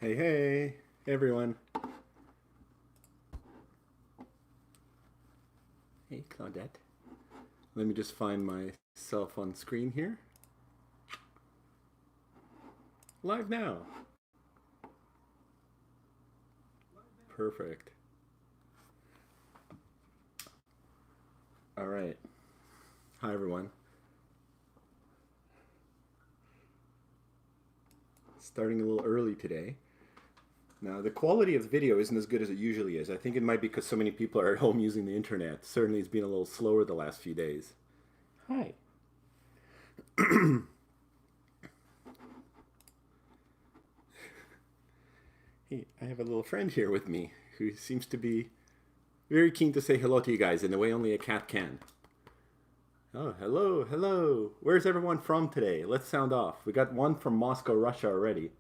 Hey, hey, everyone. Hey, Claudette. Let me just find myself on screen here. Live now. Perfect. All right. Hi, everyone. Starting a little early today. Now, the quality of the video isn't as good as it usually is. I think it might be because so many people are at home using the internet. Certainly, it's been a little slower the last few days. Hi. Hey, I have a little friend here with me who seems to be very keen to say hello to you guys in the way only a cat can. Oh, hello, hello. Where's everyone from today? Let's sound off. We got one from Moscow, Russia already.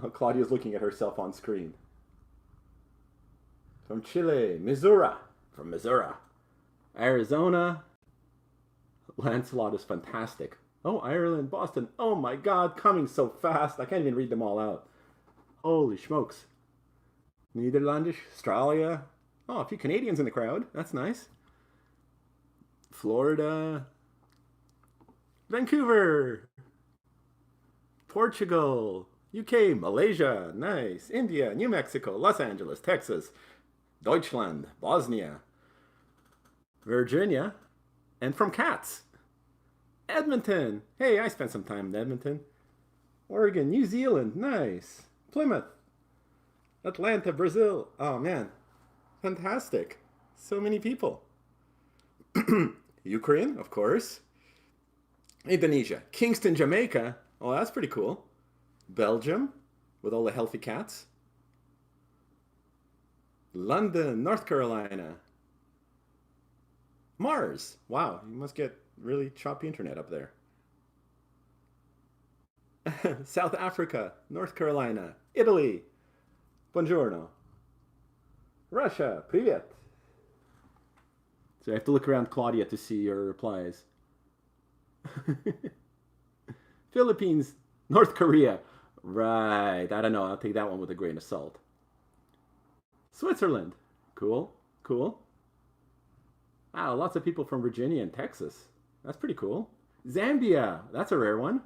Oh, Claudia's looking at herself on screen. From Chile, Missouri. From Missouri. Arizona. Lancelot is fantastic. Oh, Ireland, Boston. Oh my God, coming so fast. I can't even read them all out. Holy smokes. Netherlandish, Australia. Oh, a few Canadians in the crowd. That's nice. Florida. Vancouver. Portugal. UK, Malaysia, nice. India, New Mexico, Los Angeles, Texas, Deutschland, Bosnia, Virginia, and from cats. Edmonton. Hey, I spent some time in Edmonton. Oregon, New Zealand, nice. Plymouth, Atlanta, Brazil. Oh man, fantastic. So many people. Ukraine, of course. Indonesia, Kingston, Jamaica. Oh, that's pretty cool. Belgium, with all the healthy cats. London, North Carolina. Mars. Wow, you must get really choppy internet up there. South Africa, North Carolina, Italy. Buongiorno. Russia, привет. So I have to look around Claudia to see your replies. Philippines, North Korea. Right, I don't know. I'll take that one with a grain of salt. Switzerland. Cool, cool. Wow, lots of people from Virginia and Texas. That's pretty cool. Zambia. That's a rare one.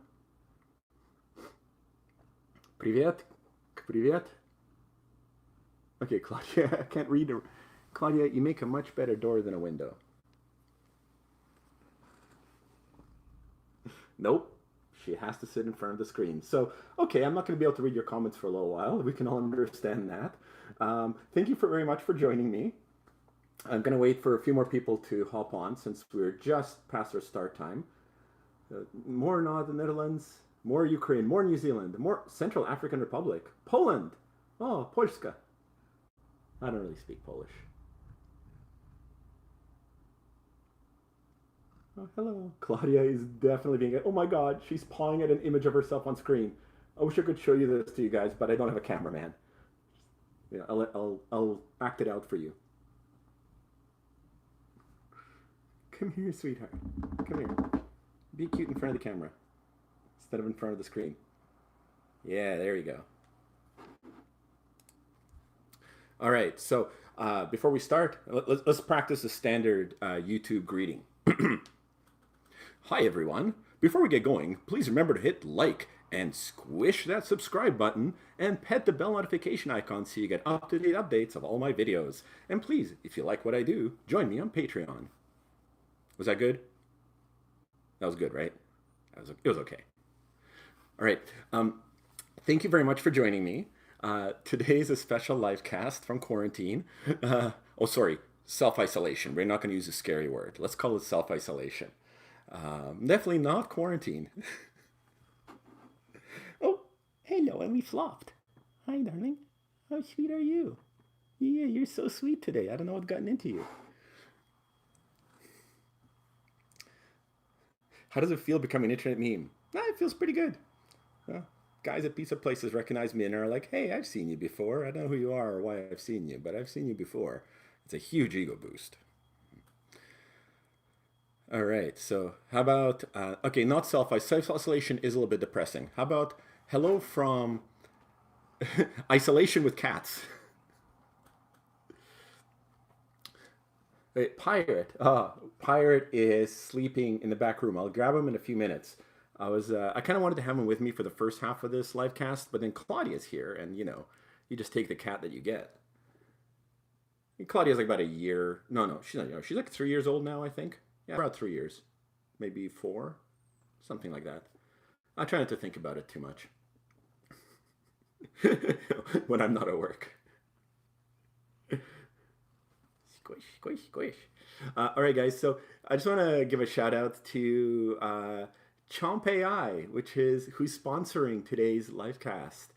Привет. Привет. Okay, Claudia, I can't read. Claudia, you make a much better door than a window. Nope. She has to sit in front of the screen. So, okay, I'm not going to be able to read your comments for a little while. We can all understand that. Thank you very much for joining me. I'm going to wait for a few more people to hop on since we're just past our start time. More the Netherlands, more Ukraine, more New Zealand, more Central African Republic, Poland. Oh, Polska. I don't really speak Polish. Oh, hello. Claudia is definitely being... Oh my God, she's pawing at an image of herself on screen. I wish I could show you this to you guys, but I don't have a cameraman. Yeah, I'll act it out for you. Come here, sweetheart. Come here. Be cute in front of the camera instead of in front of the screen. Yeah, there you go. All right, so before we start, let's practice the standard YouTube greeting. Hi, everyone. Before we get going, please remember to hit like and squish that subscribe button and pet the bell notification icon so you get up-to-date updates of all my videos. And please, if you like what I do, join me on Patreon. Was that good? That was good, right? It was okay. All right. Thank you very much for joining me. Today's a special live cast from quarantine. Self-isolation. We're not going to use a scary word. Let's call it self-isolation. Definitely not quarantine. Oh, hello, and we flopped. Hi, darling. How sweet are you? Yeah, you're so sweet today. I don't know what's gotten into you. How does it feel becoming an internet meme? It feels pretty good. Guys at pizza places recognize me and are like, hey, I've seen you before. I don't know who you are or why I've seen you, but I've seen you before. It's a huge ego boost. All right, so how about, okay, not self-isolation is a little bit depressing. How about hello from Isolation with cats. Wait, Pirate. Pirate is sleeping in the back room. I'll grab him in a few minutes. I kind of wanted to have him with me for the first half of this live cast, but then Claudia's here, and you just take the cat that you get. And Claudia's like about a year. No, no, she's not young. She's like 3 years old now, I think. Yeah, about 3 years, maybe four, something like that. I try not to think about it too much when I'm not at work. Squish, squish, squish. All right, guys. So I just want to give a shout out to Chomp AI, which is who's sponsoring today's livecast.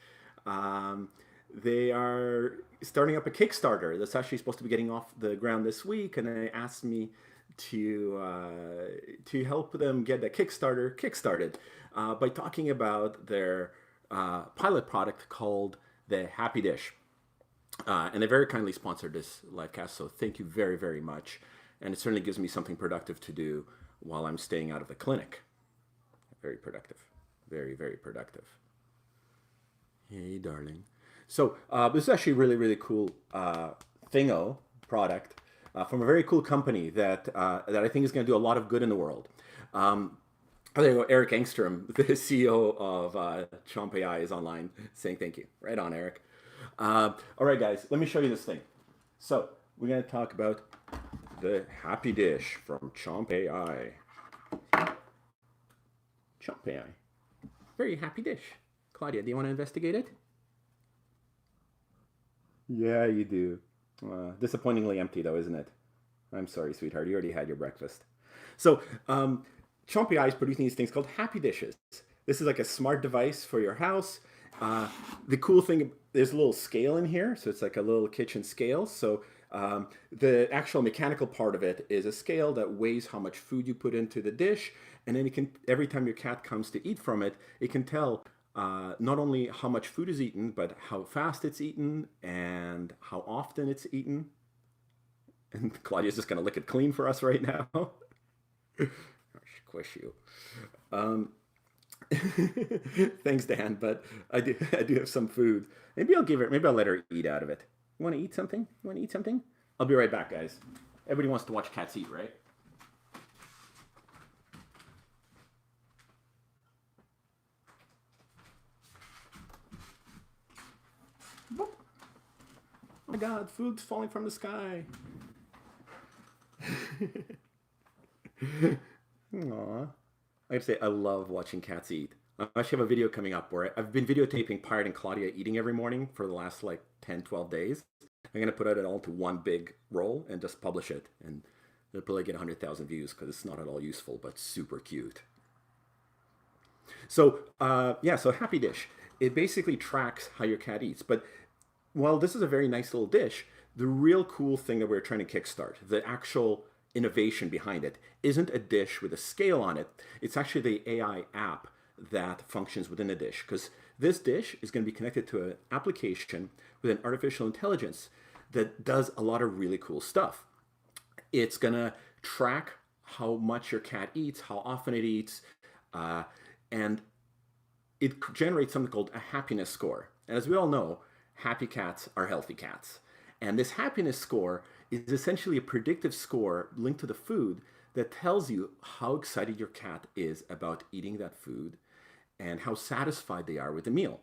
Um, they are starting up a Kickstarter that's actually supposed to be getting off the ground this week, and they asked me to help them get that Kickstarter kickstarted by talking about their pilot product called the Happy Dish. And they very kindly sponsored this live cast, so thank you very, very much. And it certainly gives me something productive to do while I'm staying out of the clinic. Very productive. Very, very productive. Hey, darling. So this is actually a really, really cool thingo product from a very cool company that I think is going to do a lot of good in the world. Oh, there you go. Eric Engstrom, the CEO of Chomp AI, is online saying thank you. Right on, Eric. All right, guys, let me show you this thing. So we're going to talk about the Happy Dish from Chomp AI. Chomp AI. Very happy dish. Claudia, do you want to investigate it? Yeah, you do. Disappointingly empty, though, isn't it? I'm sorry, sweetheart. You already had your breakfast. So, Chomp AI is producing these things called Happy Dishes. This is like a smart device for your house. The cool thing, there's a little scale in here, so it's like a little kitchen scale. So the actual mechanical part of it is a scale that weighs how much food you put into the dish, and then it can, every time your cat comes to eat from it, it can tell not only how much food is eaten, but how fast it's eaten and how often it's eaten. And Claudia's just gonna lick it clean for us right now. Squish you. Thanks, Dan, but I do have some food. Maybe I'll let her eat out of it. You want to eat something? You want to eat something? I'll be right back, guys. Everybody wants to watch cats eat, right? Boop. Oh my God, food's falling from the sky. Aww. I have to say, I love watching cats eat. I actually have a video coming up where I've been videotaping Pirate and Claudia eating every morning for the last like 10, 12 days. I'm going to put it all into one big roll and just publish it. And it'll probably get 100,000 views because it's not at all useful, but super cute. So, so Happy Dish. It basically tracks how your cat eats. But while this is a very nice little dish, the real cool thing that we're trying to kickstart, the actual innovation behind it, isn't a dish with a scale on it. It's actually the AI app that functions within the dish, because this dish is going to be connected to an application with an artificial intelligence that does a lot of really cool stuff. It's going to track how much your cat eats, how often it eats, and it generates something called a happiness score. And as we all know, happy cats are healthy cats. And this happiness score is essentially a predictive score linked to the food that tells you how excited your cat is about eating that food and how satisfied they are with the meal.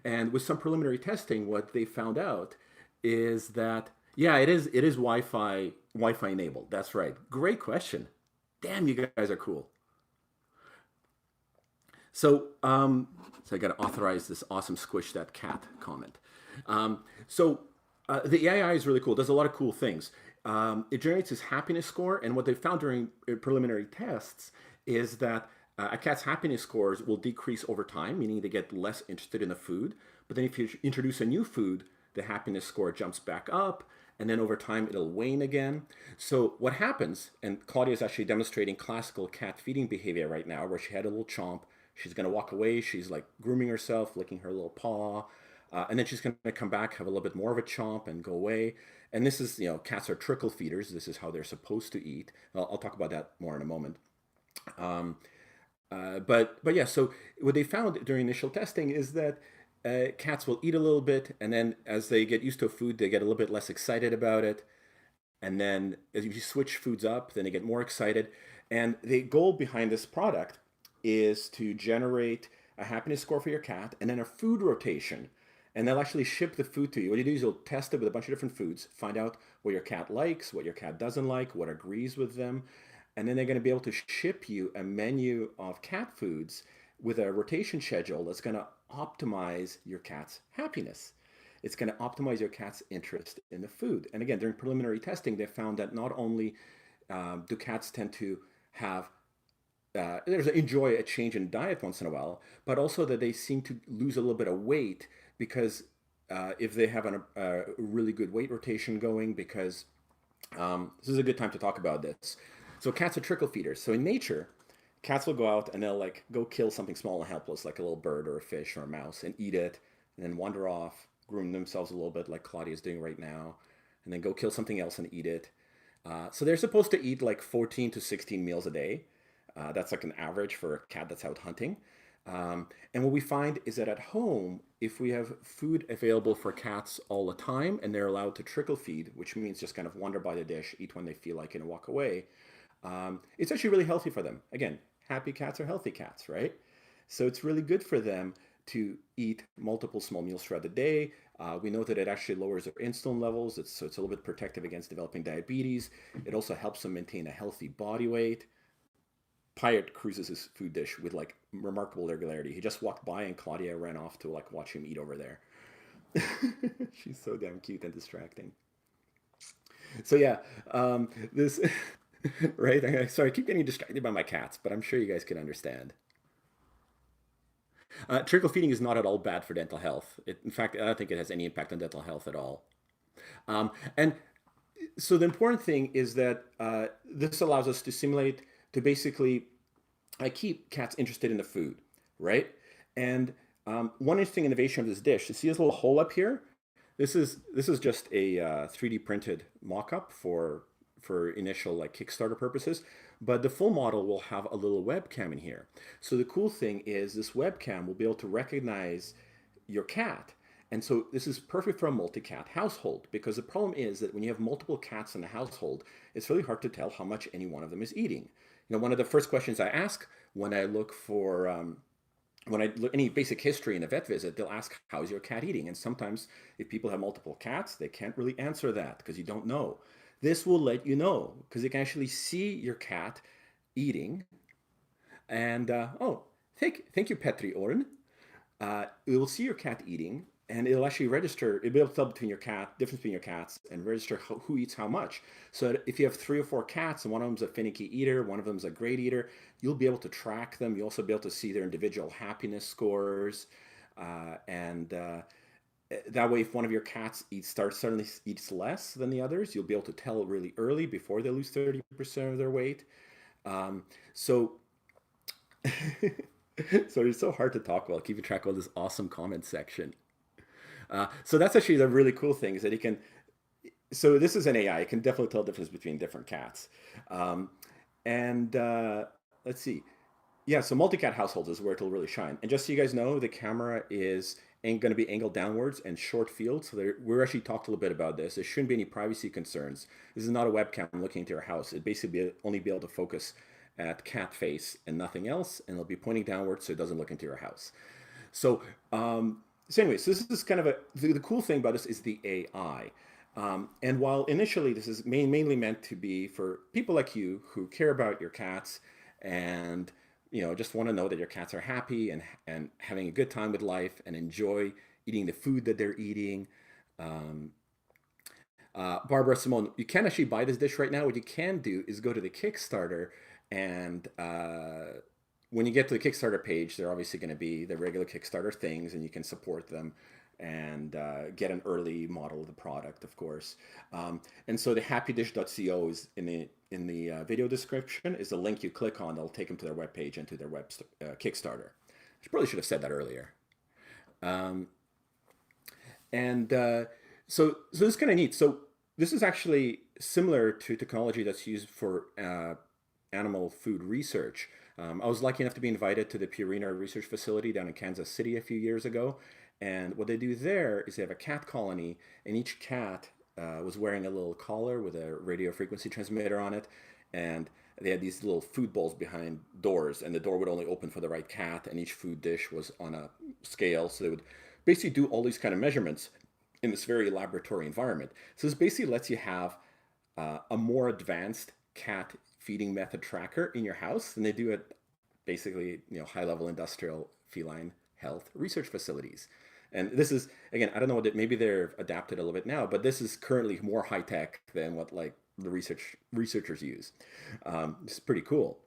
And with some preliminary testing, what they found out is that, yeah, it is Wi-Fi enabled. That's right. Great question. Damn, you guys are cool. So I got to authorize this awesome squish that cat comment. The AI is really cool. It does a lot of cool things. It generates this happiness score, and what they found during preliminary tests is that a cat's happiness scores will decrease over time, meaning they get less interested in the food. But then if you introduce a new food, the happiness score jumps back up, and then over time it'll wane again. So what happens, and Claudia is actually demonstrating classical cat feeding behavior right now, where she had a little chomp. She's going to walk away. She's like grooming herself, licking her little paw. And then she's going to come back, have a little bit more of a chomp, and go away. And this is, cats are trickle feeders. This is how they're supposed to eat. I'll talk about that more in a moment. But yeah, so what they found during initial testing is that cats will eat a little bit, and then as they get used to food, they get a little bit less excited about it. And then as you switch foods up, then they get more excited. And the goal behind this product is to generate a happiness score for your cat and then a food rotation. And they'll actually ship the food to you. What you do is you'll test it with a bunch of different foods, find out what your cat likes, what your cat doesn't like, what agrees with them. And then they're going to be able to ship you a menu of cat foods with a rotation schedule that's going to optimize your cat's happiness. It's going to optimize your cat's interest in the food. And again, during preliminary testing, they found that not only do cats tend to have enjoy a change in diet once in a while, but also that they seem to lose a little bit of weight because if they have a really good weight rotation going, because this is a good time to talk about this. So cats are trickle feeders. So in nature, cats will go out and they'll like go kill something small and helpless, like a little bird or a fish or a mouse, and eat it, and then wander off, groom themselves a little bit, like Claudia's doing right now, and then go kill something else and eat it. So they're supposed to eat like 14 to 16 meals a day. That's like an average for a cat that's out hunting. And what we find is that at home, if we have food available for cats all the time and they're allowed to trickle feed, which means just kind of wander by the dish, eat when they feel like it, and walk away, it's actually really healthy for them. Again, happy cats are healthy cats, right? So it's really good for them to eat multiple small meals throughout the day. We know that it actually lowers their insulin levels, so it's a little bit protective against developing diabetes. It also helps them maintain a healthy body weight. Pyatt cruises his food dish with like remarkable regularity. He just walked by and Claudia ran off to like watch him eat over there. She's so damn cute and distracting. So yeah, this right. Sorry, I keep getting distracted by my cats, but I'm sure you guys can understand. Trickle feeding is not at all bad for dental health. In fact, I don't think it has any impact on dental health at all. And so the important thing is that this allows us to simulate to basically keep cats interested in the food, right? And one interesting innovation of this dish, you see this little hole up here? This is just a 3D printed mock-up for initial like Kickstarter purposes, but the full model will have a little webcam in here. So the cool thing is this webcam will be able to recognize your cat. And so this is perfect for a multi-cat household, because the problem is that when you have multiple cats in the household, it's really hard to tell how much any one of them is eating. You know, one of the first questions I ask when I look for when I look any basic history in a vet visit, they'll ask, "How's your cat eating?" And sometimes, if people have multiple cats, they can't really answer that because you don't know. This will let you know because you can actually see your cat eating. And oh, thank you, Petri Orn. It will see your cat eating, and it'll actually register. It'll be able to tell between your cat, difference between your cats, and register who eats how much. So that if you have 3 or 4 cats, and one of them's a finicky eater, one of them's a great eater, you'll be able to track them. You'll also be able to see their individual happiness scores, and that way, if one of your cats suddenly eats less than the others, you'll be able to tell really early before they lose 30% of their weight. So so it's so hard to talk about keeping track of this awesome comment section. So that's actually the really cool thing is that it can. So this is an AI. It can definitely tell the difference between different cats. And let's see. Yeah, so multi-cat households is where it'll really shine. And just so you guys know, the camera is going to be angled downwards and short field. So we're actually talked a little bit about this. There shouldn't be any privacy concerns. This is not a webcam looking into your house. It basically only be able to focus at cat face and nothing else, and it'll be pointing downwards so it doesn't look into your house. So, so anyway, so this is kind of the cool thing about this is the AI. And while initially this is mainly meant to be for people like you who care about your cats and just want to know that your cats are happy and having a good time with life and enjoy eating the food that they're eating. Barbara Simone, you can't actually buy this dish right now. What you can do is go to the Kickstarter, and when you get to the Kickstarter page, there are obviously going to be the regular Kickstarter things, and you can support them and get an early model of the product, of course. And so the happydish.co is in the video description is the link you click on. That'll take them to their webpage and to their Kickstarter. I probably should have said that earlier. So this is kind of neat. So this is actually similar to technology that's used for animal food research. I was lucky enough to be invited to the Purina research facility down in Kansas City a few years ago. And what they do there is they have a cat colony, and each cat was wearing a little collar with a radio frequency transmitter on it, and they had these little food bowls behind doors, and the door would only open for the right cat, and each food dish was on a scale, so they would basically do all these kind of measurements in this very laboratory environment. So this basically lets you have a more advanced cat feeding method tracker in your house than they do at basically high level industrial feline health research facilities. And this is, again, I don't know what maybe they're adapted a little bit now, but this is currently more high tech than what like the researchers use. It's pretty cool.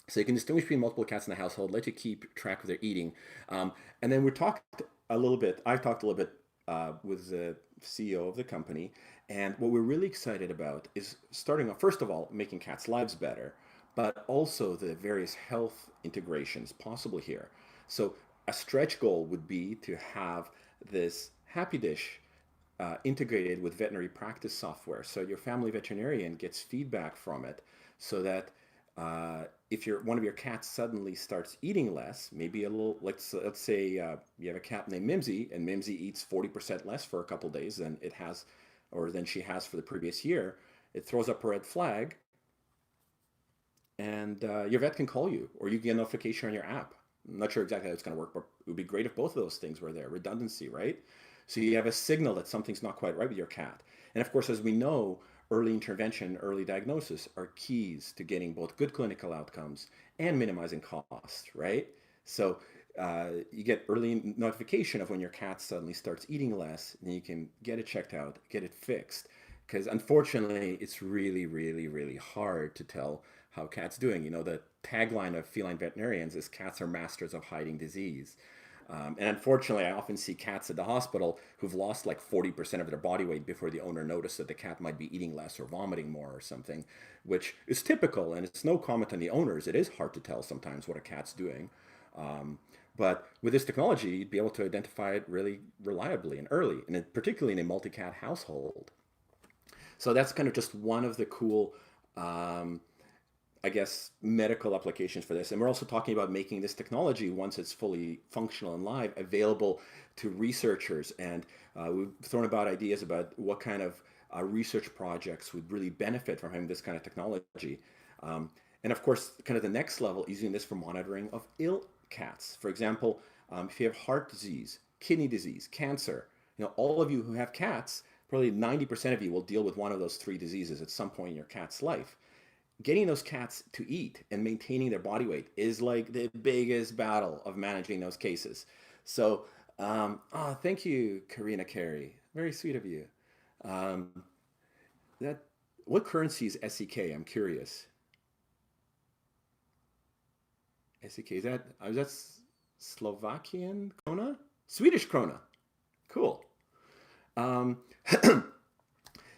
So you can distinguish between multiple cats in the household, let you keep track of their eating. And then we talked a little bit, I talked a little bit with the CEO of the company. And what we're really excited about is starting off, first of all, making cats' lives better, but also the various health integrations possible here. So a stretch goal would be to have this Happy Dish integrated with veterinary practice software. So your family veterinarian gets feedback from it so that if one of your cats suddenly starts eating less, maybe a little, let's say you have a cat named Mimsy, and Mimsy eats 40% less for a couple days than it has, or than she has for the previous year, it throws up a red flag, and your vet can call you, or you get a notification on your app. I'm not sure exactly how it's going to work, but it would be great if both of those things were there. Redundancy, right? So you have a signal that something's not quite right with your cat. And of course, as we know, early intervention, early diagnosis are keys to getting both good clinical outcomes and minimizing cost, right? So you get early notification of when your cat suddenly starts eating less, and you can get it checked out, get it fixed. Because unfortunately, it's really, really, really hard to tell how cats doing. The tagline of feline veterinarians is cats are masters of hiding disease. And unfortunately, I often see cats at the hospital who've lost like 40% of their body weight before the owner noticed that the cat might be eating less or vomiting more or something, which is typical. And it's no comment on the owners. It is hard to tell sometimes what a cat's doing. But with this technology, you'd be able to identify it really reliably and early, and particularly in a multi-cat household. So that's kind of just one of the cool I guess, medical applications for this. And we're also talking about making this technology, once it's fully functional and live, available to researchers. And we've thrown about ideas about what kind of research projects would really benefit from having this kind of technology. And of course, kind of the next level is using this for monitoring of ill cats. For example, if you have heart disease, kidney disease, cancer, all of you who have cats, probably 90% of you will deal with one of those three diseases at some point in your cat's life. Getting those cats to eat and maintaining their body weight is like the biggest battle of managing those cases. So, thank you, Karina Carey. Very sweet of you. Um, that what currency is SEK? I'm curious. SEK, is that Slovakian krona? Swedish krona. Cool. Um,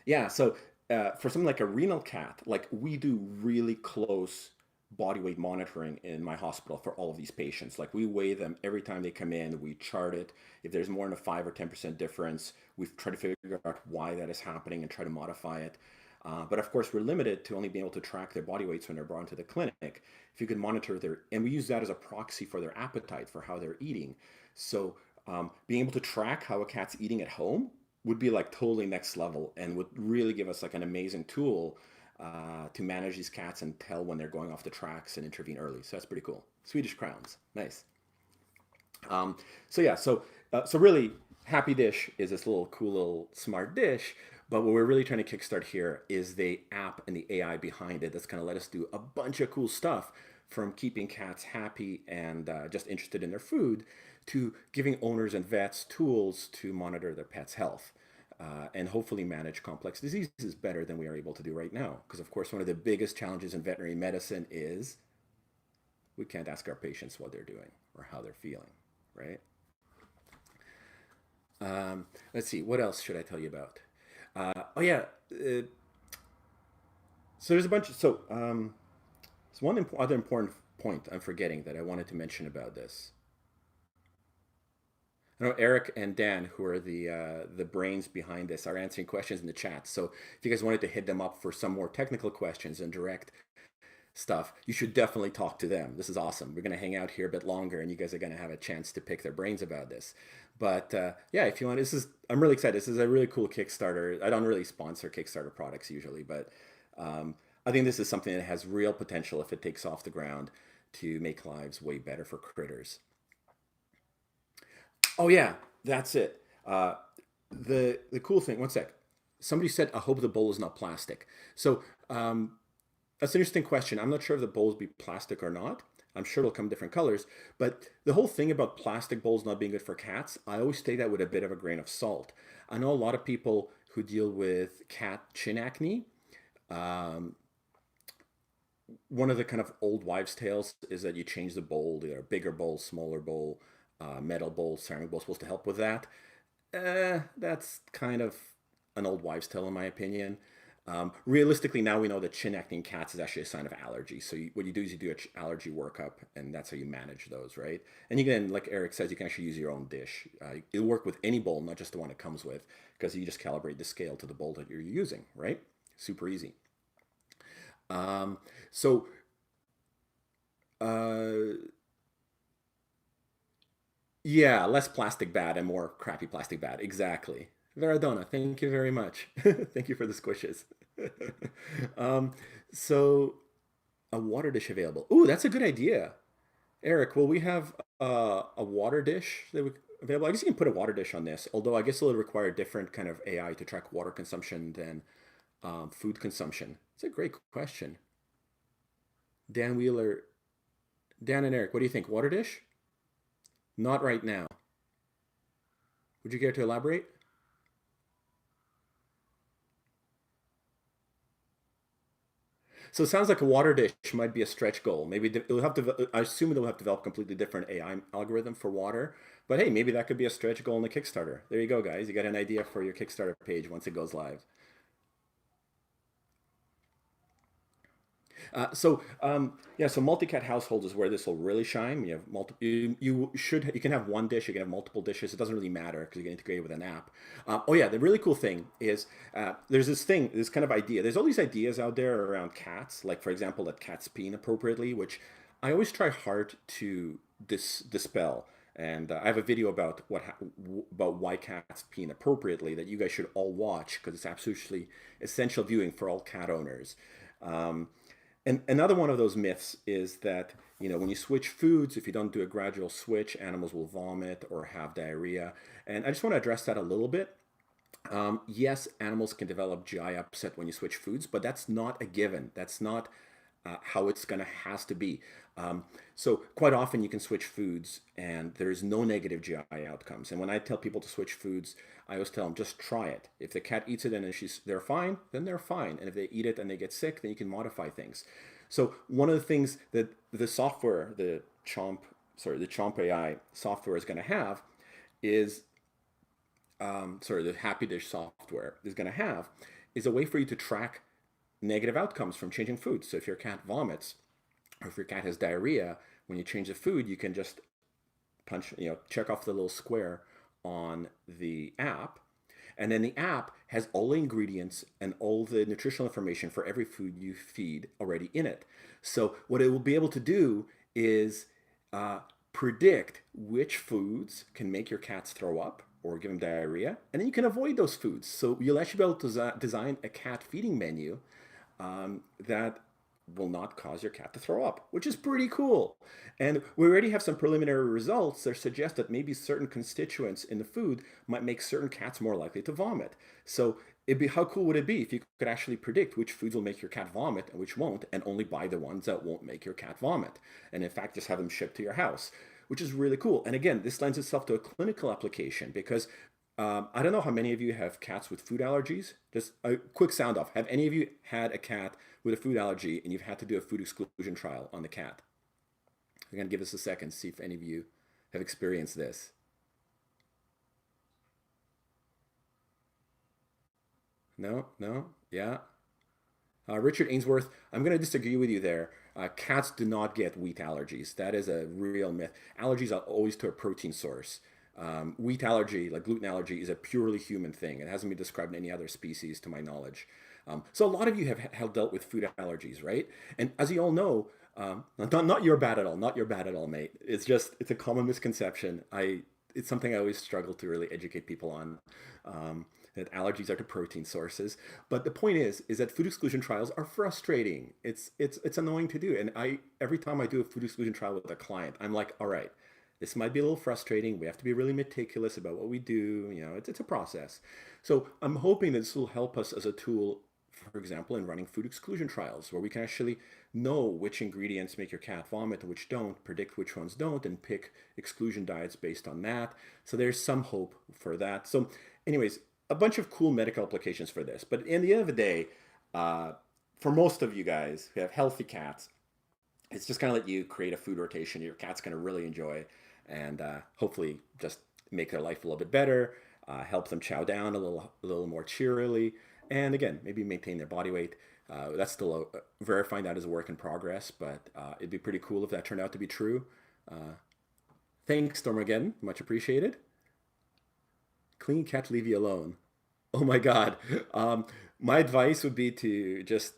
yeah. So for something like a renal cat, like we do really close body weight monitoring in my hospital for all of these patients. Like we weigh them every time they come in, we chart it. If there's more than a 5 or 10% difference, we try to figure out why that is happening and try to modify it. But of course, we're limited to only being able to track their body weights when they're brought into the clinic. If you could monitor and we use that as a proxy for their appetite, for how they're eating. So being able to track how a cat's eating at home would be like totally next level and would really give us like an amazing tool to manage these cats and tell when they're going off the tracks and intervene early. So that's pretty cool. Swedish crowns, nice. So yeah, so really, Happy Dish is this little cool little smart dish. But what we're really trying to kickstart here is the app and the AI behind it that's going to let us do a bunch of cool stuff, from keeping cats happy and just interested in their food to giving owners and vets tools to monitor their pet's health. And hopefully manage complex diseases better than we are able to do right now. Because, of course, one of the biggest challenges in veterinary medicine is we can't ask our patients what they're doing or how they're feeling, right? Let's see, what else should I tell you about? Oh, yeah. So there's a bunch of, so one other important point I'm forgetting that I wanted to mention about this. I know Eric and Dan, who are the brains behind this, are answering questions in the chat. So if you guys wanted to hit them up for some more technical questions and direct stuff, you should definitely talk to them. This is awesome. We're going to hang out here a bit longer, and you guys are going to have a chance to pick their brains about this. But yeah, if you want, I'm really excited. This is a really cool Kickstarter. I don't really sponsor Kickstarter products usually, but I think this is something that has real potential if it takes off the ground to make lives way better for critters. Oh yeah, that's it. The cool thing. One sec. Somebody said, "I hope the bowl is not plastic." So that's an interesting question. I'm not sure if the bowls be plastic or not. I'm sure it'll come different colors. But the whole thing about plastic bowls not being good for cats, I always take that with a bit of a grain of salt. I know a lot of people who deal with cat chin acne. Um, One of the kind of old wives' tales is that you change the bowl, either a bigger bowl, smaller bowl, metal bowl, ceramic bowl, supposed to help with that. That's kind of an old wives' tale, in my opinion. Realistically, now we know that chin acne in cats is actually a sign of allergy. So what you do is you do an allergy workup, and that's how you manage those, right? And you can, like Eric says, you can actually use your own dish. It'll work with any bowl, not just the one it comes with, because you just calibrate the scale to the bowl that you're using, right? Super easy. Um, so, uh, yeah, less plastic bad and more crappy plastic bad. Exactly. Veradona, thank you very much. Thank you for the squishes. um, so, a water dish available. Ooh, that's a good idea. Eric, will we have a water dish that we available? I guess you can put a water dish on this, although I guess it'll require different kind of AI to track water consumption than food consumption. It's a great question. Dan Wheeler, Dan and Eric, what do you think? Water dish? Not right now. Would you care to elaborate? So it sounds like a water dish might be a stretch goal. Maybe it'll have to. I assume it'll have to develop a completely different AI algorithm for water. But hey, maybe that could be a stretch goal in the Kickstarter. There you go, guys. You got an idea for your Kickstarter page once it goes live. Yeah, so multi-cat households is where this will really shine. You have you can have one dish, you can have multiple dishes. It doesn't really matter because you can integrate with an app. Oh yeah, the really cool thing is there's this kind of idea. There's all these ideas out there around cats, like for example, that cats pee inappropriately, which I always try hard to dispel. And I have a video about about why cats pee inappropriately that you guys should all watch because it's absolutely essential viewing for all cat owners. Um, and another one of those myths is that, when you switch foods, if you don't do a gradual switch, animals will vomit or have diarrhea. And I just want to address that a little bit. Yes, animals can develop GI upset when you switch foods, but that's not a given. That's not how it's going to has to be. So quite often you can switch foods and there's no negative GI outcomes. And when I tell people to switch foods, I always tell them just try it. If the cat eats it and they're fine, then they're fine. And if they eat it and they get sick, then you can modify things. So one of the things that the software, the Chomp AI software is going to have is the Happy Dish software is going to have is a way for you to track negative outcomes from changing food. So if your cat vomits or if your cat has diarrhea, when you change the food, you can just check off the little square on the app. And then the app has all the ingredients and all the nutritional information for every food you feed already in it. So what it will be able to do is uh, predict which foods can make your cats throw up or give them diarrhea, and then you can avoid those foods. So you'll actually be able to design a cat feeding menu that will not cause your cat to throw up, which is pretty cool. And we already have some preliminary results that suggest that maybe certain constituents in the food might make certain cats more likely to vomit. So how cool would it be if you could actually predict which foods will make your cat vomit and which won't, and only buy the ones that won't make your cat vomit, and in fact just have them shipped to your house, which is really cool. And again, this lends itself to a clinical application because I don't know how many of you have cats with food allergies. Just a quick sound off. Have any of you had a cat with a food allergy and you've had to do a food exclusion trial on the cat? I'm going to give this a second, see if any of you have experienced this. No? No? Yeah? Richard Ainsworth, I'm going to disagree with you there. Cats do not get wheat allergies. That is a real myth. Allergies are always to a protein source. Wheat allergy, like gluten allergy, is a purely human thing. It hasn't been described in any other species, to my knowledge. So a lot of you have dealt with food allergies, right? And as you all know, not your bad at all, not your bad at all, mate. It's a common misconception. It's something I always struggle to really educate people on. That allergies are to protein sources, but the point is that food exclusion trials are frustrating. It's annoying to do, and I every time I do a food exclusion trial with a client, I'm like, all right, this might be a little frustrating. We have to be really meticulous about what we do. It's a process. So I'm hoping that this will help us as a tool, for example, in running food exclusion trials, where we can actually know which ingredients make your cat vomit and which don't, predict which ones don't, and pick exclusion diets based on that. So there's some hope for that. So, anyways, a bunch of cool medical applications for this. But in the end of the day, uh, for most of you guys who have healthy cats, it's just going to let you create a food rotation your cat's going to really enjoy, and hopefully just make their life a little bit better, help them chow down a little more cheerily, and again, maybe maintain their body weight. That's still verifying that is a work in progress, but it'd be pretty cool if that turned out to be true. Thanks, Stormageddon. Much appreciated. Clean cat, leave you alone. Oh my God. My advice would be to just,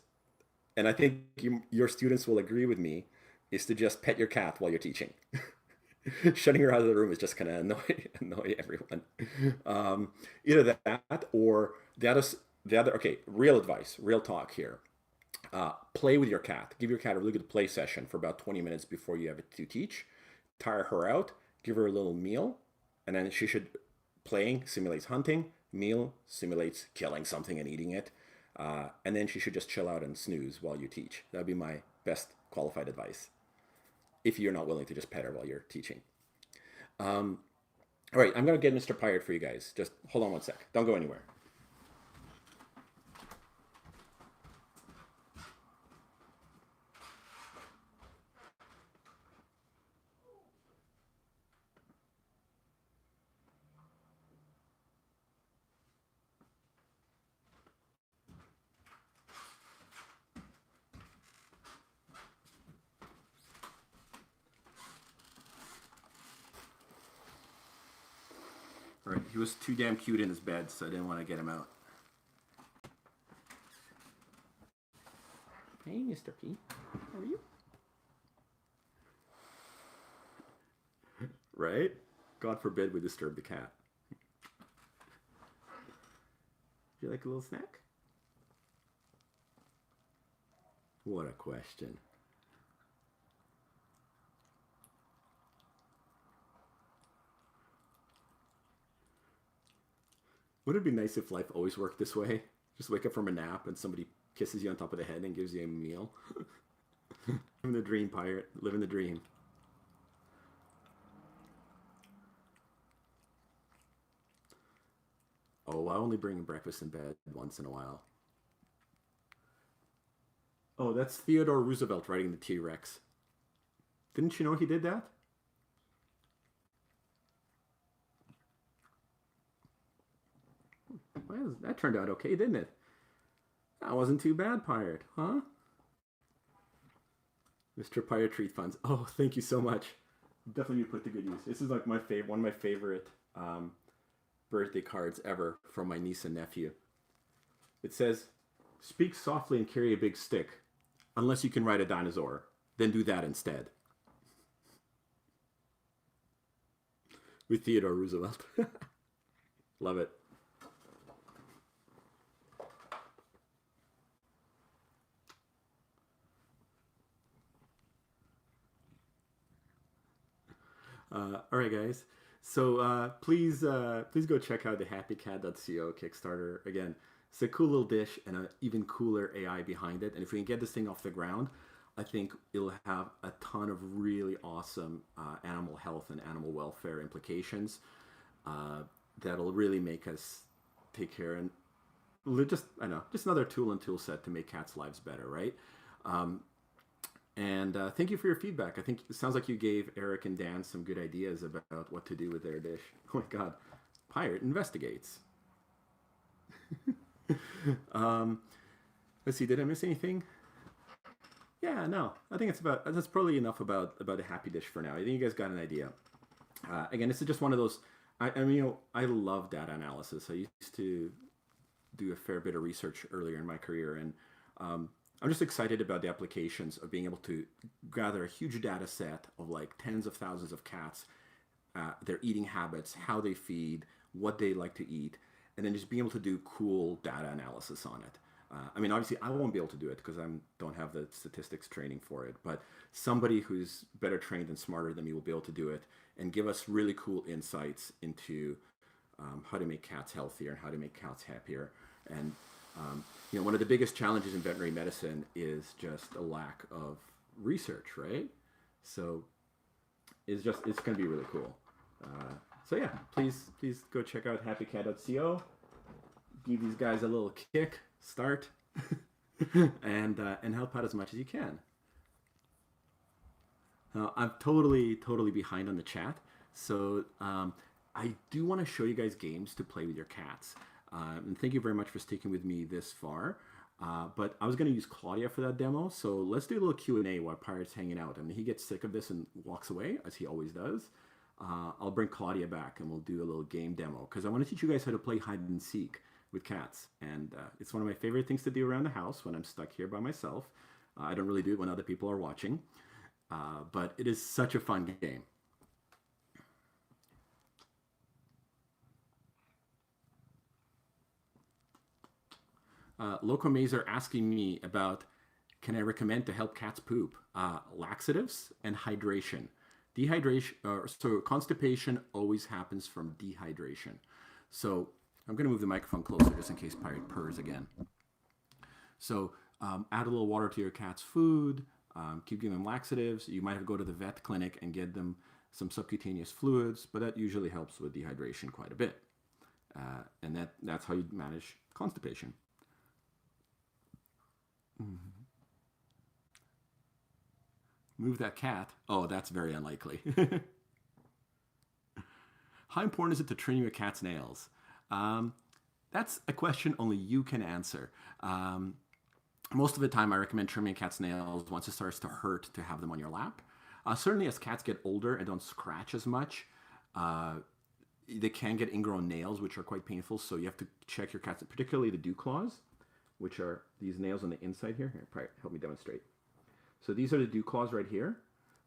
and I think your students will agree with me, is to just pet your cat while you're teaching. Shutting her out of the room is just going to annoy everyone. Either that or the other. Okay, real advice, real talk here. Play with your cat. Give your cat a really good play session for about 20 minutes before you have it to teach. Tire her out. Give her a little meal, and then she should playing simulates hunting. Meal simulates killing something and eating it. And then she should just chill out and snooze while you teach. That would be my best qualified advice, if you're not willing to just pet her while you're teaching. All right, I'm going to get Mr. Pirate for you guys. Just hold on one sec. Don't go anywhere. All right, he was too damn cute in his bed, so I didn't want to get him out. Hey, Mr. P. How are you? Right? God forbid we disturb the cat. Would you like a little snack? What a question. Would it be nice if life always worked this way? Just wake up from a nap and somebody kisses you on top of the head and gives you a meal? Living the dream, pirate. Living the dream. Oh, I only bring breakfast in bed once in a while. Oh, that's Theodore Roosevelt writing the T-Rex. Didn't you know he did that? Well, that turned out okay, didn't it? That wasn't too bad, pirate, huh? Mr. Pirate Treat Funds. Oh, thank you so much. Definitely put to good use. This is like one of my favorite birthday cards ever from my niece and nephew. It says, "Speak softly and carry a big stick, unless you can ride a dinosaur. Then do that instead." With Theodore Roosevelt. Love it. All right, guys. So please go check out the happycat.co Kickstarter. Again, it's a cool little dish and an even cooler AI behind it. And if we can get this thing off the ground, I think it'll have a ton of really awesome animal health and animal welfare implications that'll really make us take care and just I know just another tool and tool set to make cats' lives better, right? Um, and thank you for your feedback. I think it sounds like you gave Eric and Dan some good ideas about what to do with their dish. Oh my God, Pirate investigates. um, let's see, did I miss anything? Yeah, no. I think that's probably enough about a happy dish for now. I think you guys got an idea. Again, this is just one of those. I mean, I love data analysis. I used to do a fair bit of research earlier in my career, and I'm just excited about the applications of being able to gather a huge data set of like tens of thousands of cats, their eating habits, how they feed, what they like to eat, and then just being able to do cool data analysis on it. I mean, obviously, I won't be able to do it because I don't have the statistics training for it. But somebody who's better trained and smarter than me will be able to do it and give us really cool insights into how to make cats healthier and how to make cats happier. And one of the biggest challenges in veterinary medicine is just a lack of research, right? So it's going to be really cool. So yeah, please go check out happycat.co. Give these guys a little kick start and help out as much as you can. I'm totally behind on the chat, so I do want to show you guys games to play with your cats, and thank you very much for sticking with me this far. But I was going to use Claudia for that demo, so let's do a little Q&A while Pirate's hanging out. I mean, he gets sick of this and walks away, as he always does. I'll bring Claudia back and we'll do a little game demo, because I want to teach you guys how to play hide and seek with cats, and it's one of my favorite things to do around the house when I'm stuck here by myself. I don't really do it when other people are watching, but it is such a fun game. Loco Mazer asking me about, can I recommend to help cats poop? Laxatives and hydration. Dehydration, so constipation always happens from dehydration. So I'm going to move the microphone closer just in case Pirate purrs again. So add a little water to your cat's food. Keep giving them laxatives. You might have to go to the vet clinic and get them some subcutaneous fluids, but that usually helps with dehydration quite a bit. And that's how you manage constipation. Mm-hmm. Move that cat. Oh, that's very unlikely. How important is it to trim your cat's nails? That's a question only you can answer. Most of the time, I recommend trimming a cat's nails once it starts to hurt to have them on your lap. Certainly, as cats get older and don't scratch as much, they can get ingrown nails, which are quite painful. So you have to check your cats, particularly the Dewclaws, which are these nails on the inside here. Here, probably help me demonstrate. So these are the Dewclaws right here.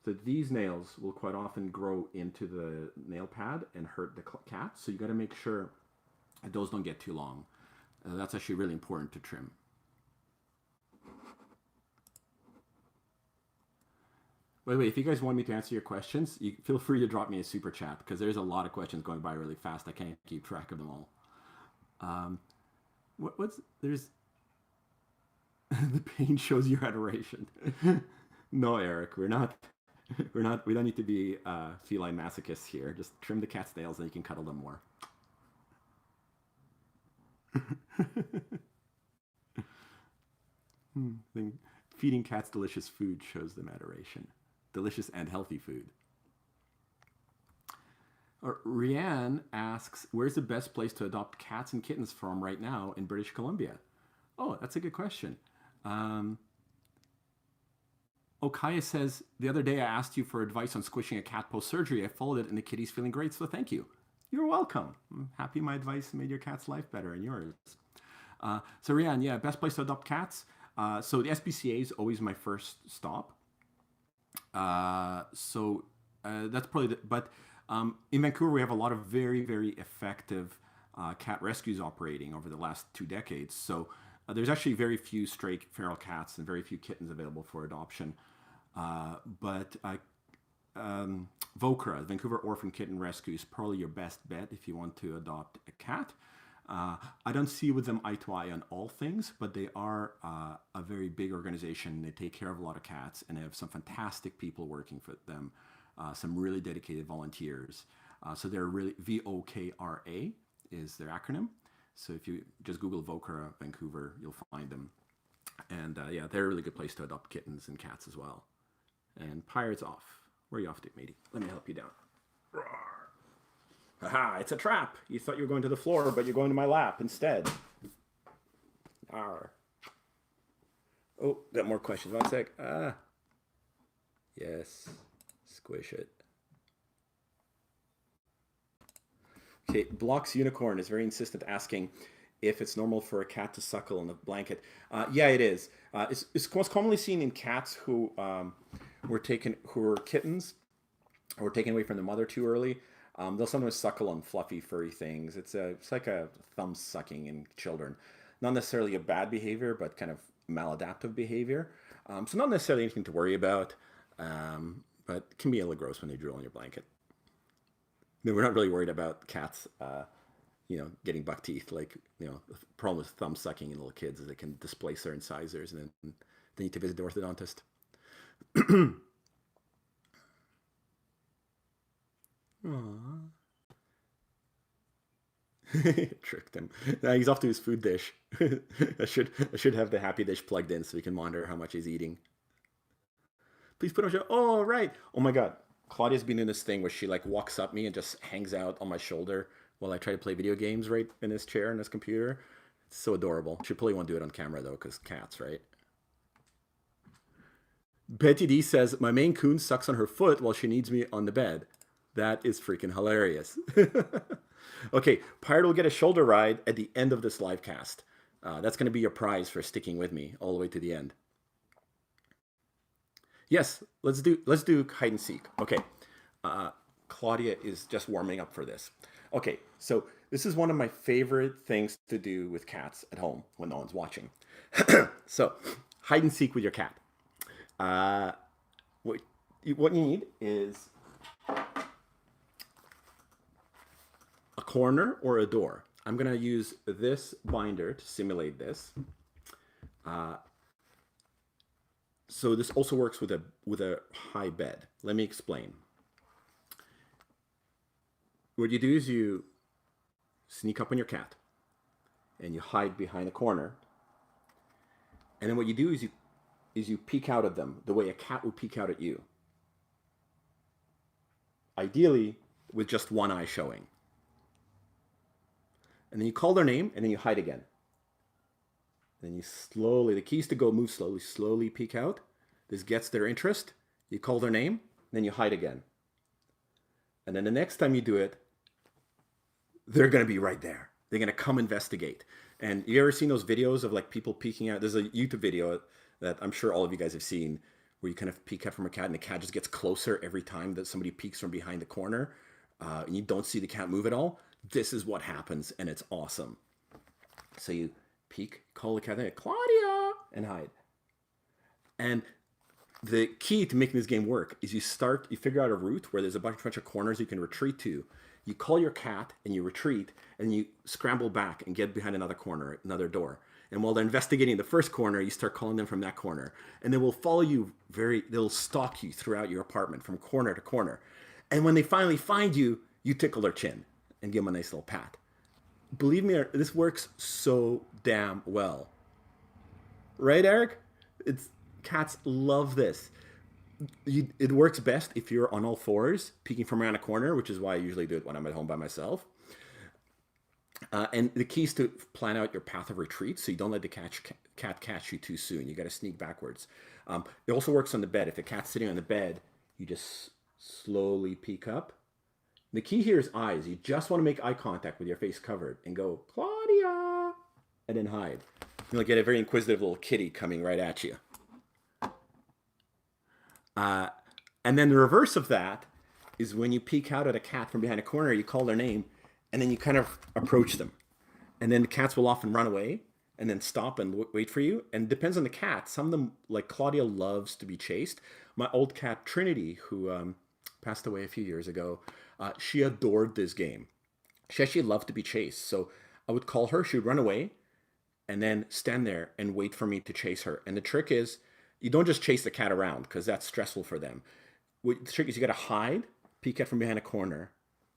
So these nails will quite often grow into the nail pad and hurt the cat. So you got to make sure that those don't get too long. That's actually really important to trim. By the way, if you guys want me to answer your questions, you feel free to drop me a super chat, because there's a lot of questions going by really fast. I can't keep track of them all. There's the pain shows your adoration. No, Eric, we don't need to be feline masochists here. Just trim the cat's nails and you can cuddle them more. Feeding cats delicious food shows them adoration. Delicious and healthy food. Rianne asks, where's the best place to adopt cats and kittens from right now in British Columbia? Oh, that's a good question. Okaya says, the other day I asked you for advice on squishing a cat post-surgery. I followed it and the kitty's feeling great, so thank you. You're welcome. I'm happy my advice made your cat's life better and yours. So Rianne, yeah, best place to adopt cats. So the SPCA is always my first stop. That's probably but in Vancouver, we have a lot of very, very effective cat rescues operating over the last 2 decades. So there's actually very few stray feral cats and very few kittens available for adoption. But VOCRA, Vancouver Orphan Kitten Rescue, is probably your best bet if you want to adopt a cat. I don't see with them eye to eye on all things, but they are a very big organization. They take care of a lot of cats, and they have some fantastic people working for them, some really dedicated volunteers. So they're really, VOKRA is their acronym. So if you just Google VOCRA Vancouver, you'll find them. And yeah, they're a really good place to adopt kittens and cats as well. And Pirate's off. Where are you off to, matey? Let me help you down. Roar. Aha, it's a trap. You thought you were going to the floor, but you're going to my lap instead. Arr. Oh, got more questions. 1 sec. Yes. Squish it. Okay, Blocks Unicorn is very insistent, asking, if it's normal for a cat to suckle on a blanket. Yeah, it is. It's most commonly seen in cats who are kittens or taken away from their mother too early. They'll sometimes suckle on fluffy, furry things. It's like a thumb sucking in children. Not necessarily a bad behavior, but kind of maladaptive behavior. So not necessarily anything to worry about, but it can be a little gross when they drool on your blanket. No, we're not really worried about cats, getting buck teeth. Like, the problem with thumb sucking in little kids is it can displace their incisors, and then they need to visit the orthodontist. Aww. Tricked him. Now he's off to his food dish. I should have the happy dish plugged in so we can monitor how much he's eating. Please put on show. Oh right. Oh my god. Claudia's been doing this thing where she like walks up me and just hangs out on my shoulder while I try to play video games right in his chair and his computer. It's so adorable. She probably won't do it on camera though, because cats, right? Betty D says my Maine Coon sucks on her foot while she needs me on the bed. That is freaking hilarious. Okay, Pirate will get a shoulder ride at the end of this live cast. That's going to be your prize for sticking with me all the way to the end. Yes, let's do hide and seek. Okay, Claudia is just warming up for this. Okay, so this is one of my favorite things to do with cats at home when no one's watching. So, hide and seek with your cat. What you need is a corner or a door. I'm going to use this binder to simulate this. So this also works with a high bed. Let me explain. What you do is you sneak up on your cat and you hide behind a corner. And then what you do is you peek out at them the way a cat would peek out at you. Ideally with just one eye showing. And then you call their name, and then you hide again. Then you slowly, the key is to go move slowly peek out. This gets their interest. You call their name, then you hide again. And then the next time you do it, they're going to be right there. They're going to come investigate. And you ever seen those videos of like people peeking out? There's a YouTube video that I'm sure all of you guys have seen where you kind of peek out from a cat and the cat just gets closer every time that somebody peeks from behind the corner and you don't see the cat move at all. This is what happens, and it's awesome. So you peek, call the cat, Claudia, and hide. And the key to making this game work is you figure out a route where there's a bunch of corners you can retreat to. You call your cat, and you retreat, and you scramble back and get behind another corner, another door. And while they're investigating the first corner, you start calling them from that corner. And they will follow you they'll stalk you throughout your apartment from corner to corner. And when they finally find you, you tickle their chin and give them a nice little pat. Believe me, this works so damn well. Right, Eric? Cats love this. It works best if you're on all fours, peeking from around a corner, which is why I usually do it when I'm at home by myself. And the key is to plan out your path of retreat so you don't let the cat catch you too soon. You got to sneak backwards. It also works on the bed. If the cat's sitting on the bed, you just slowly peek up. The key here is eyes. You just want to make eye contact with your face covered and go, Claudia, and then hide. You'll get a very inquisitive little kitty coming right at you. And then the reverse of that is when you peek out at a cat from behind a corner, you call their name, and then you kind of approach them. And then the cats will often run away and then stop and wait for you. And it depends on the cat. Some of them, like Claudia, loves to be chased. My old cat, Trinity, who passed away a few years ago, she adored this game. She actually loved to be chased. So I would call her, she would run away, and then stand there and wait for me to chase her. And the trick is, you don't just chase the cat around, because that's stressful for them. The trick is you got to hide, peek out from behind a corner,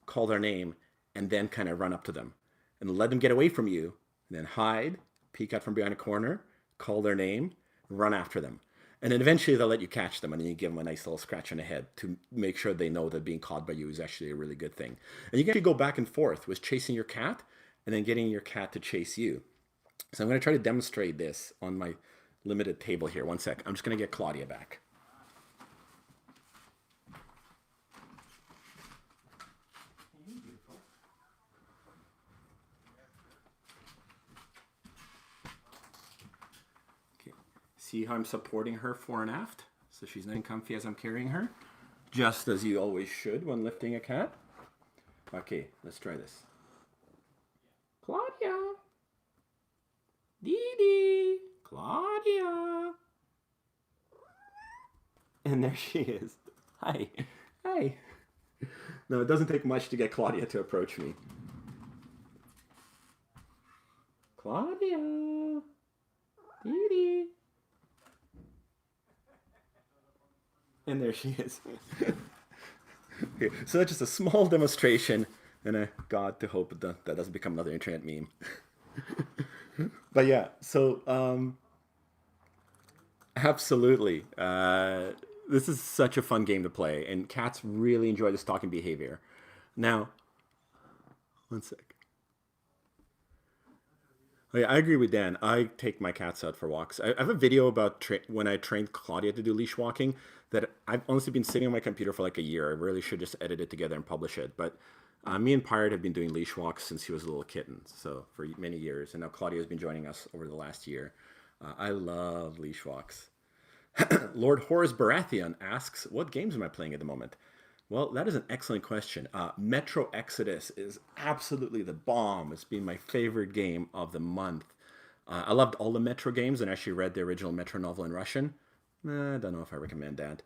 call their name, and then kind of run up to them. And let them get away from you, and then hide, peek out from behind a corner, call their name, run after them. And then eventually they'll let you catch them, and then you give them a nice little scratch on the head to make sure they know that being caught by you is actually a really good thing. And you can actually go back and forth with chasing your cat and then getting your cat to chase you. So I'm going to try to demonstrate this on my limited table here. One sec. I'm just going to get Claudia back. See how I'm supporting her fore and aft? So she's nice and comfy as I'm carrying her. Just as you always should when lifting a cat. Okay, let's try this. Claudia. Dee Dee. Claudia. And there she is. Hi. Hi. No, it doesn't take much to get Claudia to approach me. Claudia. Dee Dee. And there she is. Okay, so that's just a small demonstration, and I got to hope that doesn't become another internet meme. But yeah, so absolutely. This is such a fun game to play, and cats really enjoy the stalking behavior. Now, one sec. Oh, yeah, I agree with Dan. I take my cats out for walks. I have a video about when I trained Claudia to do leash walking that I've honestly been sitting on my computer for like a year. I really should just edit it together and publish it. But me and Pirate have been doing leash walks since he was a little kitten, so for many years. And now Claudia has been joining us over the last year. I love leash walks. Lord Horace Baratheon asks, what games am I playing at the moment? Well, that is an excellent question. Metro Exodus is absolutely the bomb. It's been my favorite game of the month. I loved all the Metro games and actually read the original Metro novel in Russian. I don't know if I recommend that.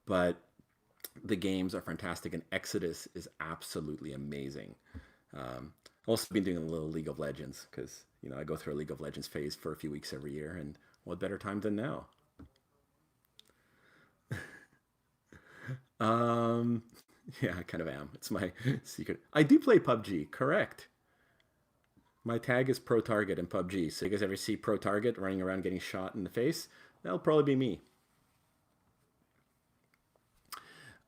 But the games are fantastic, and Exodus is absolutely amazing. Also been doing a little League of Legends because, I go through a League of Legends phase for a few weeks every year, and what better time than now? Yeah, I kind of am. It's my secret. I do play PUBG, correct. My tag is Pro Target in PUBG. So you guys ever see Pro Target running around getting shot in the face? That'll probably be me.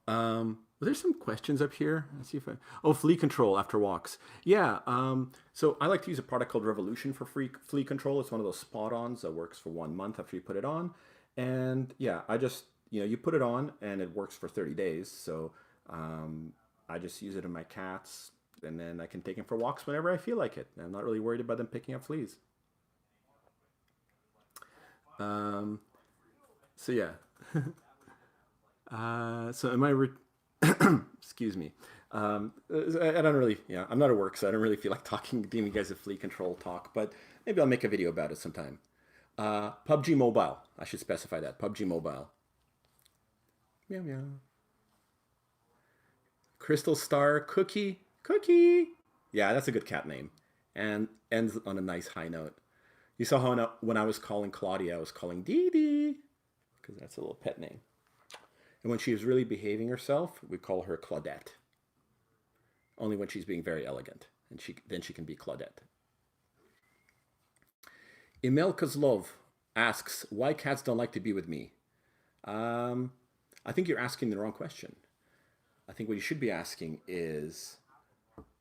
Well, there's some questions up here. Let's see if flea control after walks. Yeah. So I like to use a product called Revolution for flea control. It's one of those spot-ons that works for 1 month after you put it on. And yeah, I just you put it on and it works for 30 days. So I just use it in my cats, and then I can take them for walks whenever I feel like it. I'm not really worried about them picking up fleas. So yeah. So am I? Excuse me. I don't really. Yeah, I'm not at work, so I don't really feel like giving you guys a flea control talk. But maybe I'll make a video about it sometime. PUBG Mobile. I should specify that. PUBG Mobile. Meow meow. Crystal Star Cookie. Cookie. Yeah, that's a good cat name. And ends on a nice high note. You saw how when I was calling Claudia, I was calling Dee Dee, because that's a little pet name. And when she was really behaving herself, we call her Claudette. Only when she's being very elegant. And then she can be Claudette. Emil Kozlov asks, why cats don't like to be with me? I think you're asking the wrong question. I think what you should be asking is,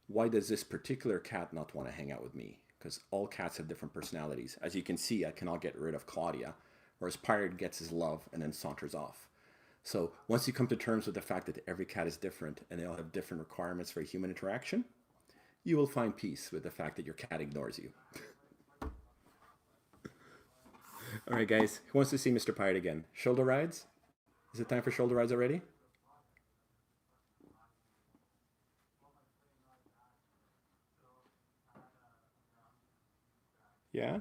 why does this particular cat not want to hang out with me? Because all cats have different personalities. As you can see, I cannot get rid of Claudia, whereas Pirate gets his love and then saunters off. So once you come to terms with the fact that every cat is different and they all have different requirements for human interaction, you will find peace with the fact that your cat ignores you. All right, guys, who wants to see Mr. Pirate again? Shoulder rides? Is it time for shoulder rides already? Yeah?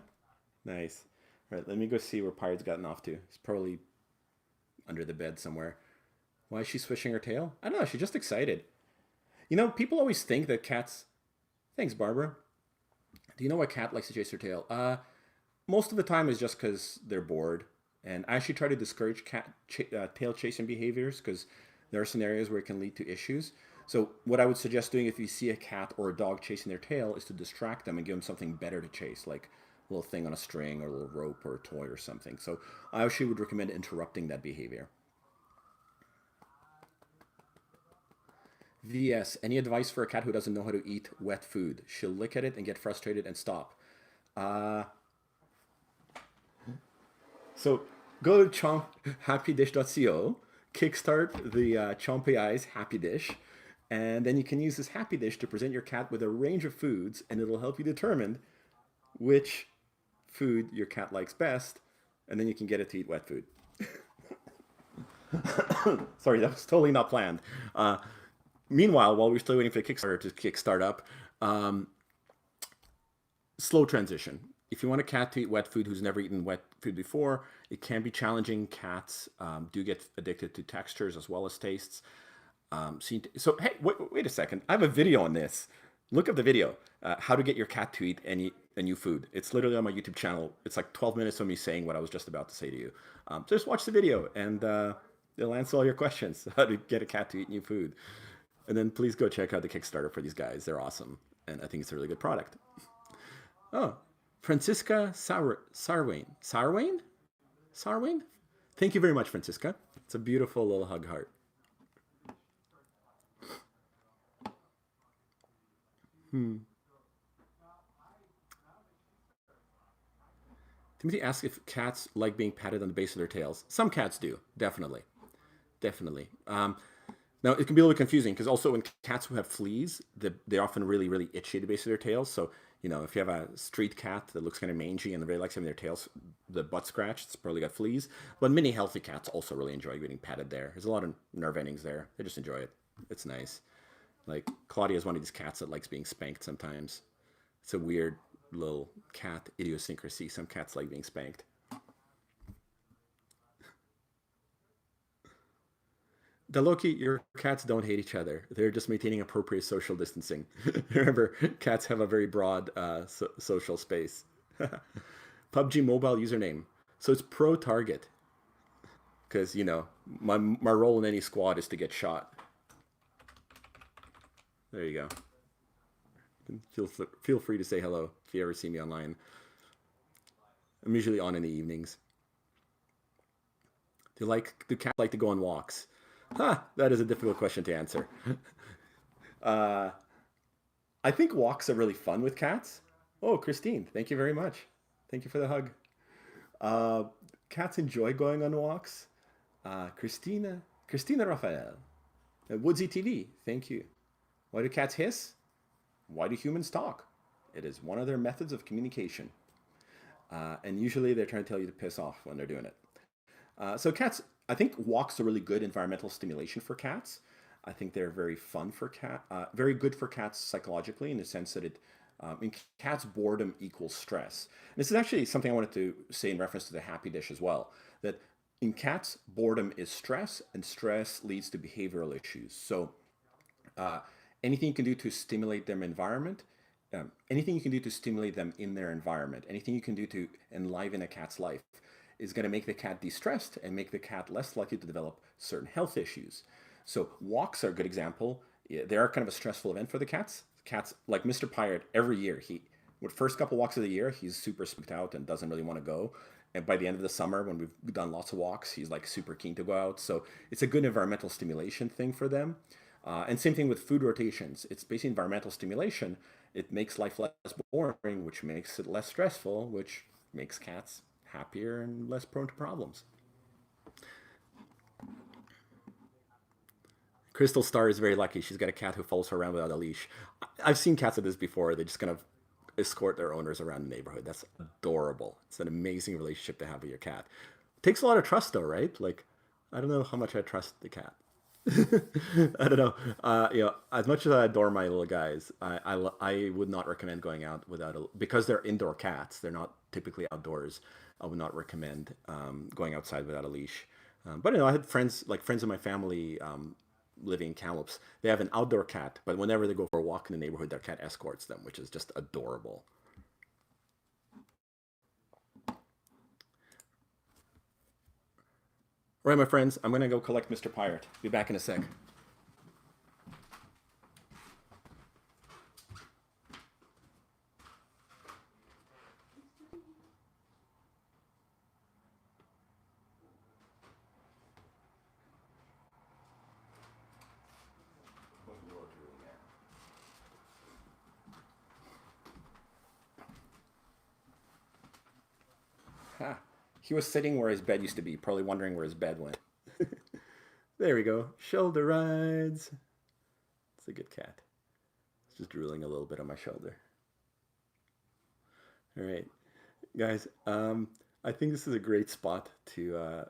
Nice. All right, let me go see where Pirate's gotten off to. He's probably under the bed somewhere. Why is she swishing her tail? I don't know. She's just excited. People always think that cats... Thanks, Barbara. Do you know why a cat likes to chase her tail? Most of the time is just because they're bored. And I actually try to discourage tail chasing behaviors because there are scenarios where it can lead to issues. So what I would suggest doing if you see a cat or a dog chasing their tail is to distract them and give them something better to chase, like a little thing on a string or a little rope or a toy or something. So I actually would recommend interrupting that behavior. VS, any advice for a cat who doesn't know how to eat wet food? She'll lick at it and get frustrated and stop. So go to happydish.co, kickstart the Chompy Eyes Happy Dish, and then you can use this Happy Dish to present your cat with a range of foods, and it'll help you determine which food your cat likes best, and then you can get it to eat wet food. Sorry, that was totally not planned. Uh, Meanwhile, while we're still waiting for the Kickstarter to kickstart up, um, slow transition. If you want a cat to eat wet food who's never eaten wet food before, it can be challenging. Cats do get addicted to textures as well as tastes. So hey, wait a second. I have a video on this. Look up the video. How to get your cat to eat a new food. It's literally on my YouTube channel. It's like 12 minutes of me saying what I was just about to say to you. So just watch the video and it'll answer all your questions. How to get a cat to eat new food. And then please go check out the Kickstarter for these guys. They're awesome. And I think it's a really good product. Oh, Francisca Sarwain. Sarwain? Sarwain? Thank you very much, Francisca. It's a beautiful little hug heart. Timothy asks if cats like being patted on the base of their tails. Some cats do, definitely. Definitely. Now, it can be a little confusing because also when cats who have fleas, they're often really, really itchy at the base of their tails. So, if you have a street cat that looks kind of mangy and they really likes having their tails, the butt scratched, it's probably got fleas. But many healthy cats also really enjoy getting patted there. There's a lot of nerve endings there. They just enjoy it. It's nice. Like, Claudia is one of these cats that likes being spanked sometimes. It's a weird little cat idiosyncrasy. Some cats like being spanked. Deloki, your cats don't hate each other. They're just maintaining appropriate social distancing. Remember, cats have a very broad social space. PUBG mobile username. So it's pro target. Because, my role in any squad is to get shot. There you go. Feel free to say hello if you ever see me online. I'm usually on in the evenings. Do cats like to go on walks? That is a difficult question to answer. Uh, I think walks are really fun with cats. Oh, Christine, thank you very much. Thank you for the hug. Uh, Cats enjoy going on walks. Christina Raphael. Woodsy TV, thank you. Why do cats hiss? Why do humans talk? It is one of their methods of communication. And usually they're trying to tell you to piss off when they're doing it. So cats, I think walks are really good environmental stimulation for cats. I think they're very fun for very good for cats psychologically in the sense that in cats, boredom equals stress. And this is actually something I wanted to say in reference to the happy dish as well. That in cats, boredom is stress, and stress leads to behavioral issues. So uh, anything you can do to stimulate their environment, anything you can do to stimulate them in their environment, anything you can do to enliven a cat's life is going to make the cat de-stressed and make the cat less likely to develop certain health issues. So walks are a good example. Yeah, they are kind of a stressful event for the cats. Cats, like Mr. Pirate, every year, with first couple walks of the year, he's super spooked out and doesn't really want to go. And by the end of the summer, when we've done lots of walks, he's like super keen to go out. So it's a good environmental stimulation thing for them. And same thing with food rotations. It's basically environmental stimulation. It makes life less boring, which makes it less stressful, which makes cats happier and less prone to problems. Crystal Star is very lucky. She's got a cat who follows her around without a leash. I've seen cats like this before. They just kind of escort their owners around the neighborhood. That's adorable. It's an amazing relationship to have with your cat. Takes a lot of trust, though, right? Like, I don't know how much I trust the cat. I don't know. As much as I adore my little guys, I would not recommend going out without because they're indoor cats. They're not typically outdoors. I would not recommend going outside without a leash. But I had friends of my family living in Kamloops. They have an outdoor cat, but whenever they go for a walk in the neighborhood, their cat escorts them, which is just adorable. All right, my friends, I'm gonna go collect Mr. Pirate. Be back in a sec. Ha! He was sitting where his bed used to be, probably wondering where his bed went. There we go. Shoulder rides. It's a good cat. It's just drooling a little bit on my shoulder. All right, guys. I think this is a great spot to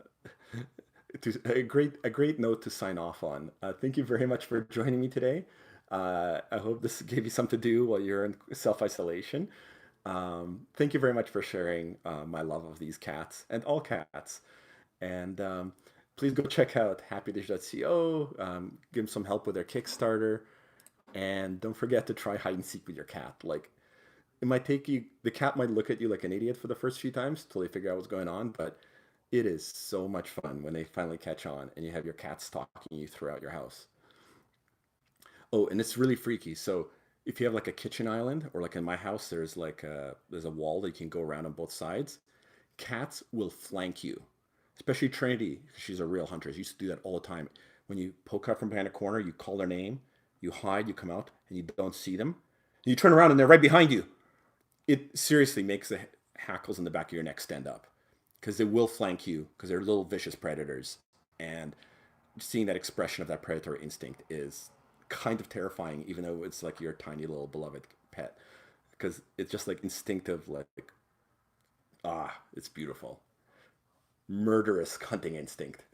to a great note to sign off on. Thank you very much for joining me today. I hope this gave you something to do while you're in self-isolation. Thank you very much for sharing my love of these cats and all cats. And please go check out happydish.co. Give them some help with their Kickstarter, and don't forget to try hide and seek with your cat. Like it might take you, the cat might look at you like an idiot for the first few times till they figure out what's going on, but it is so much fun when they finally catch on and you have your cat stalking you throughout your house. Oh, and it's really freaky. So if you have like a kitchen island, or like in my house, there's a wall that you can go around on both sides. Cats will flank you, especially Trinity. She's a real hunter. She used to do that all the time. When you poke up from behind a corner, you call their name, you hide, you come out, and you don't see them. And you turn around and they're right behind you. It seriously makes the hackles in the back of your neck stand up because they will flank you because they're little vicious predators. And seeing that expression of that predatory instinct is kind of terrifying, even though it's like your tiny little beloved pet, because it's just like instinctive, like it's beautiful, murderous hunting instinct.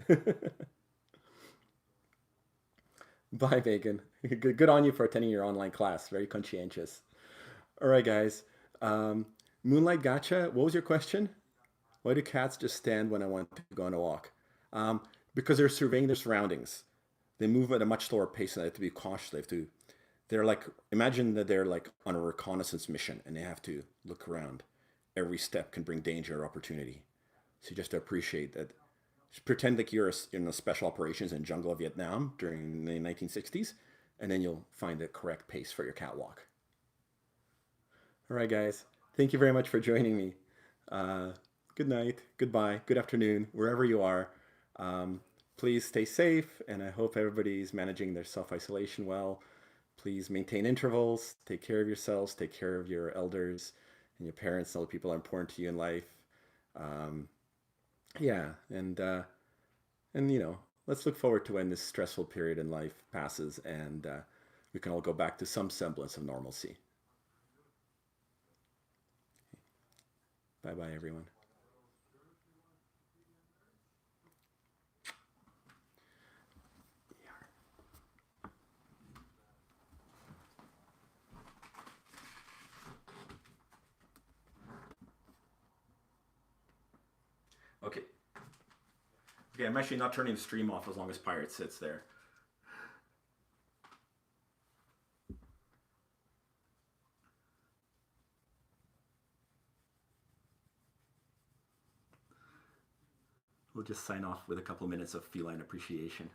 Bye, Megan. Good on you for attending your online class. Very conscientious. All right, guys. Um, Moonlight Gotcha. What was your question? Why do cats just stand when I want to go on a walk? Um, because they're surveying their surroundings. They move at a much slower pace and they have to be cautious. They have to, they're like, imagine that they're like on a reconnaissance mission and they have to look around. Every step can bring danger or opportunity. So you just have to appreciate that. Just pretend like you're in the special operations in jungle of Vietnam during the 1960s, and then you'll find the correct pace for your catwalk. All right, guys. Thank you very much for joining me. Uh, Good night, goodbye, good afternoon, wherever you are. Um, Please stay safe, and I hope everybody's managing their self isolation well. Please maintain intervals, take care of yourselves, take care of your elders and your parents, and other people are important to you in life. Um, yeah, and let's look forward to when this stressful period in life passes and we can all go back to some semblance of normalcy. Bye bye, everyone. Okay. Okay, I'm actually not turning the stream off as long as Pirate sits there. We'll just sign off with a couple minutes of feline appreciation.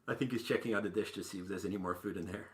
I think he's checking out the dish to see if there's any more food in there.